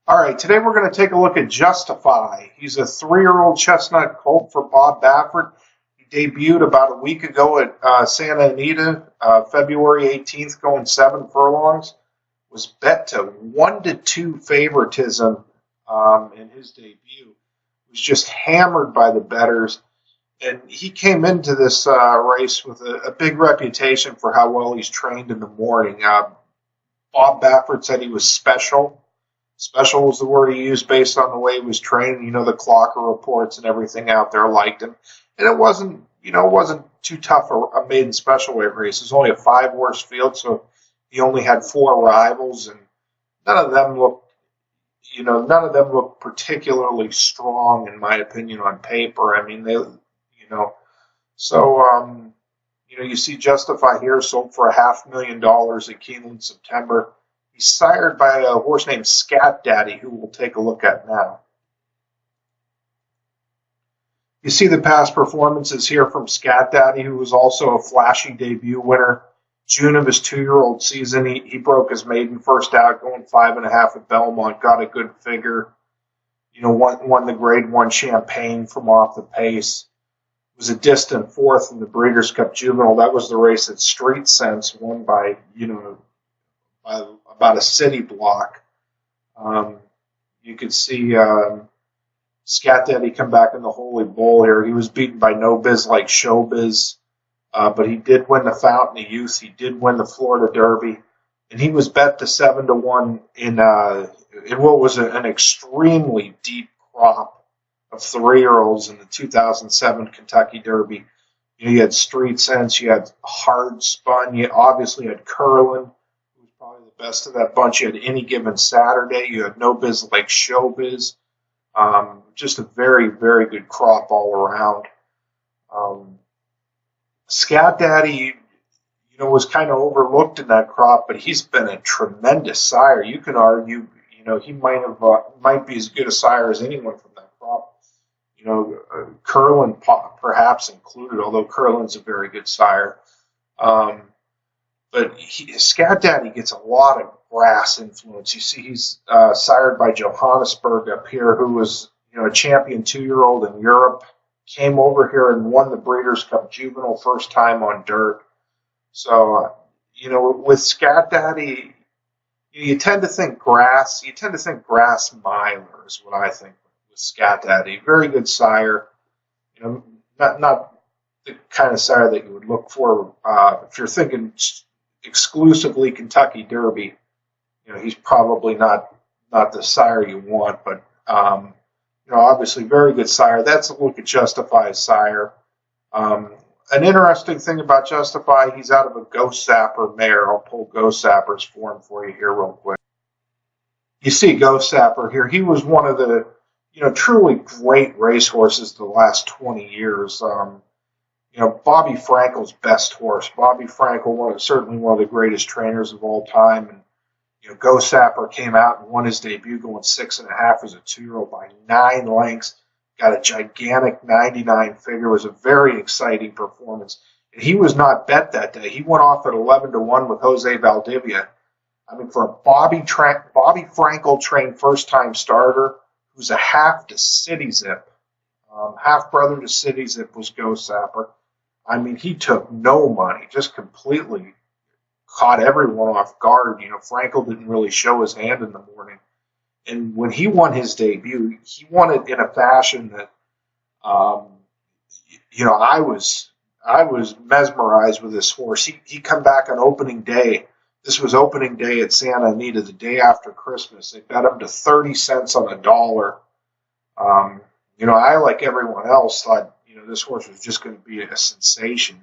All right, today we're going to take a look at Justify. He's a 3-year-old chestnut colt for Bob Baffert. He debuted about a week ago at Santa Anita, February 18th, going 7 furlongs. Was bet to 1-2 favoritism in his debut. Was just hammered by the bettors. And he came into this race with a big reputation for how well he's trained in the morning. Bob Baffert said he was special. Special was the word he used based on the way he was trained. You know, the clocker reports and everything out there liked him. And it wasn't too tough a maiden special weight race. It was only a 5-horse field, so he only had 4 rivals, and none of them looked particularly strong, in my opinion, on paper. I mean, you see Justify here sold for $500,000 at Keeneland September. He's sired by a horse named Scat Daddy, who we'll take a look at now. You see the past performances here from Scat Daddy, who was also a flashy debut winner. June of his 2-year-old season, he broke his maiden first out, going 5.5 at Belmont, got a good figure. Won the Grade 1 Champagne from off the pace. Was a distant 4th in the Breeders' Cup Juvenile. That was the race that Street Sense won by about a city block. You could see Scat Daddy come back in the Holy Bowl here. He was beaten by No Biz Like Showbiz, but he did win the Fountain of Youth. He did win the Florida Derby, and he was bet to 7-1 in what was an extremely deep crop of 3-year-olds in the 2007 Kentucky Derby. You had Street Sense, you had Hard Spun, you obviously had Curlin, who was probably the best of that bunch. You had Any Given Saturday, you had No Biz Like Showbiz. Just a very, very good crop all around. Scat Daddy, was kind of overlooked in that crop, but he's been a tremendous sire. You can argue, he might be as good a sire as anyone from that crop. Curlin perhaps included, although Curlin's a very good sire. But Scat Daddy gets a lot of grass influence. You see, he's sired by Johannesburg up here, who was a champion 2-year-old in Europe. Came over here and won the Breeders' Cup Juvenile first time on dirt. So, with Scat Daddy, you tend to think grass. You tend to think grass miler is what I think with Scat Daddy. Very good sire. Not the kind of sire that you would look for if you're thinking exclusively Kentucky Derby. He's probably not the sire you want, but obviously very good sire. That's a look at Justify's sire. An interesting thing about Justify, he's out of a Ghost Sapper mare. I'll pull Ghost Sapper's form for you here real quick. You see Ghost Sapper here. He was one of the truly great racehorses the last 20 years. Bobby Frankel's best horse. Bobby Frankel, certainly one of the greatest trainers of all time. And Ghost Sapper came out and won his debut going 6.5 as a 2-year-old by 9 lengths. Got a gigantic 99 figure. It was a very exciting performance. And he was not bet that day. He went off at 11-1 with Jose Valdivia. I mean, for a Bobby Frankel trained first-time starter, who's a half to City Zip, half brother to City Zip was Ghost Sapper. I mean, he took no money, just completely caught everyone off guard. Frankel didn't really show his hand in the morning. And when he won his debut, he won it in a fashion that, I was mesmerized with this horse. He come back on opening day. This was opening day at Santa Anita, the day after Christmas. They bet him to 30 cents on a dollar. I, like everyone else, thought, this horse was just going to be a sensation.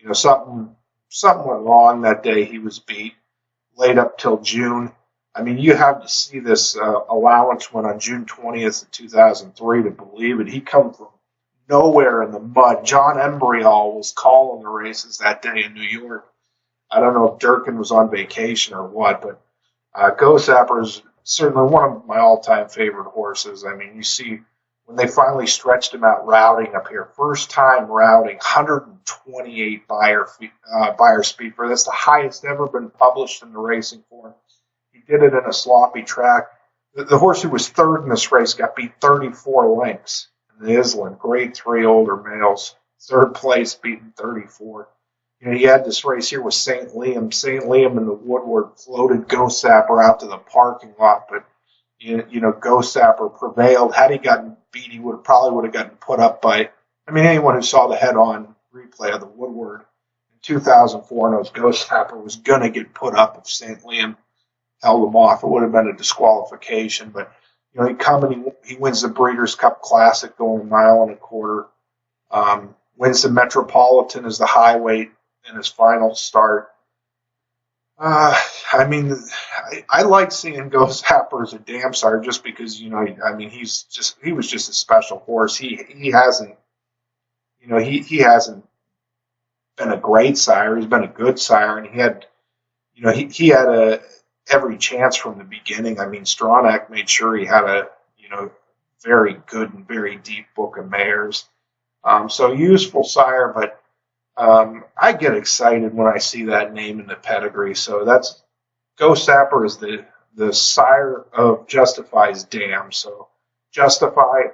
And, something went wrong that day. He was beat, laid up till June. I mean, you have to see this allowance went on June 20th of 2003 to believe it. He come from nowhere in the mud. John Embriall was calling the races that day in New York. I don't know if Durkin was on vacation or what, but Ghost Sapper is certainly one of my all-time favorite horses. I mean, you see when they finally stretched him out routing up here, first time routing, 128 buyer speed for. That's the highest ever been published in the racing form. He did it in a sloppy track. The horse who was third in this race got beat 34 lengths in the Island, grade 3 older males. Third place beaten 34. You had this race here with St. Liam. St. Liam and the Woodward floated Ghost Sapper out to the parking lot, but Ghost Sapper prevailed. Had he gotten beat, he probably would have gotten put up by, anyone who saw the head-on replay of the Woodward in 2004 knows Ghost Sapper was going to get put up if St. Liam held him off. It would have been a disqualification, but he wins the Breeders' Cup Classic going 1.25 miles. Wins the Metropolitan as the high weight in his final start. I like seeing Ghost Sapper as a dam sire just because he was just a special horse. He hasn't been a great sire. He's been a good sire, and he had every chance from the beginning. Stronach made sure he had a very good and very deep book of mares. So useful sire, but I get excited when I see that name in the pedigree. So that's Ghost Sapper is the sire of Justify's dam. So Justify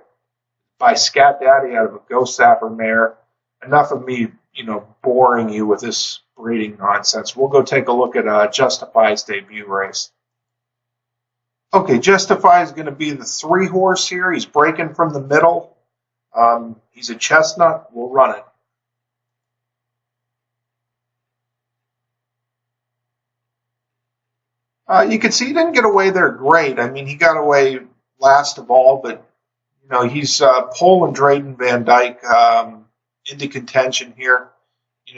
by Scat Daddy out of a Ghost Sapper mare. Enough of me, boring you with this breeding nonsense. We'll go take a look at Justify's debut race. Okay, Justify is going to be the 3-horse here. He's breaking from the middle. He's a chestnut. We'll run it. You can see he didn't get away there great. He got away last of all, but he's pulling Drayden Van Dyke into contention here.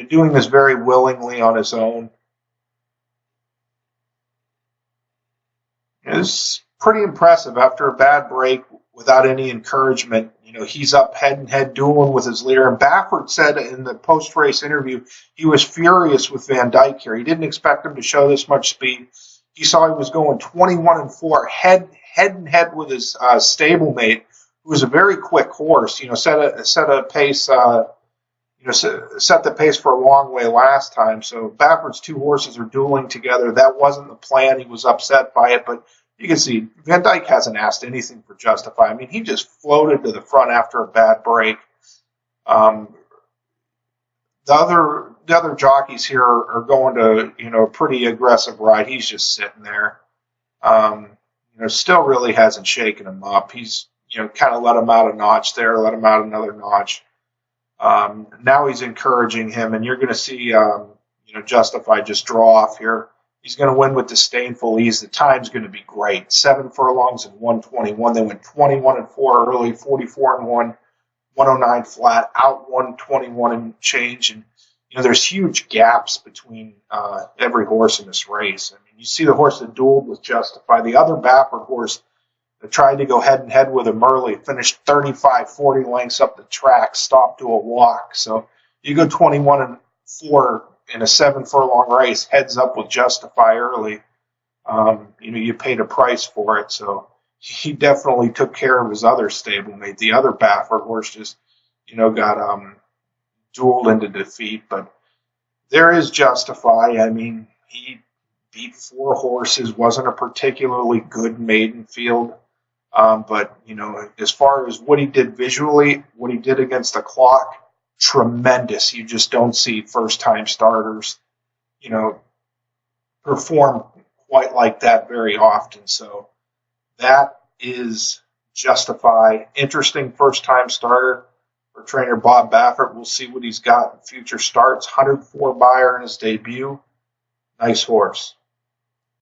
Doing this very willingly on his own. It's pretty impressive after a bad break without any encouragement. He's up head-and-head dueling with his leader. And Baffert said in the post-race interview he was furious with Van Dyke here. He didn't expect him to show this much speed. He saw he was going 21-4 head-and-head with his stablemate, who was a very quick horse. Set a pace. Set the pace for a long way last time. So Baffert's 2 horses are dueling together. That wasn't the plan. He was upset by it, but you can see Van Dyke hasn't asked anything for Justify. He just floated to the front after a bad break. The other jockeys here are going to a pretty aggressive ride. He's just sitting there. Still really hasn't shaken him up. He's kind of let him out a notch there, let him out another notch. Now he's encouraging him, and you're going to see Justify just draw off here. He's going to win with disdainful ease. The time's going to be great. 7 furlongs and 1:21. They went 21-4 early, 44-1, 109 flat, out 121 and change. And there's huge gaps between every horse in this race. You see the horse that dueled with Justify. The other Baffert horse that tried to go head-and-head with him early finished 35-40 lengths up the track, stopped to a walk. So you go 21-4 in a 7-furlong race, heads up with Justify early. You paid a price for it. So he definitely took care of his other stablemate. The other Baffert horse just, got dueled into defeat. But there is Justify. He beat 4 horses, wasn't a particularly good maiden field. But as far as what he did visually, what he did against the clock, tremendous. You just don't see first-time starters, perform quite like that very often. So that is Justify. Interesting first-time starter for trainer Bob Baffert. We'll see what he's got in future starts. 104 buyer in his debut. Nice horse.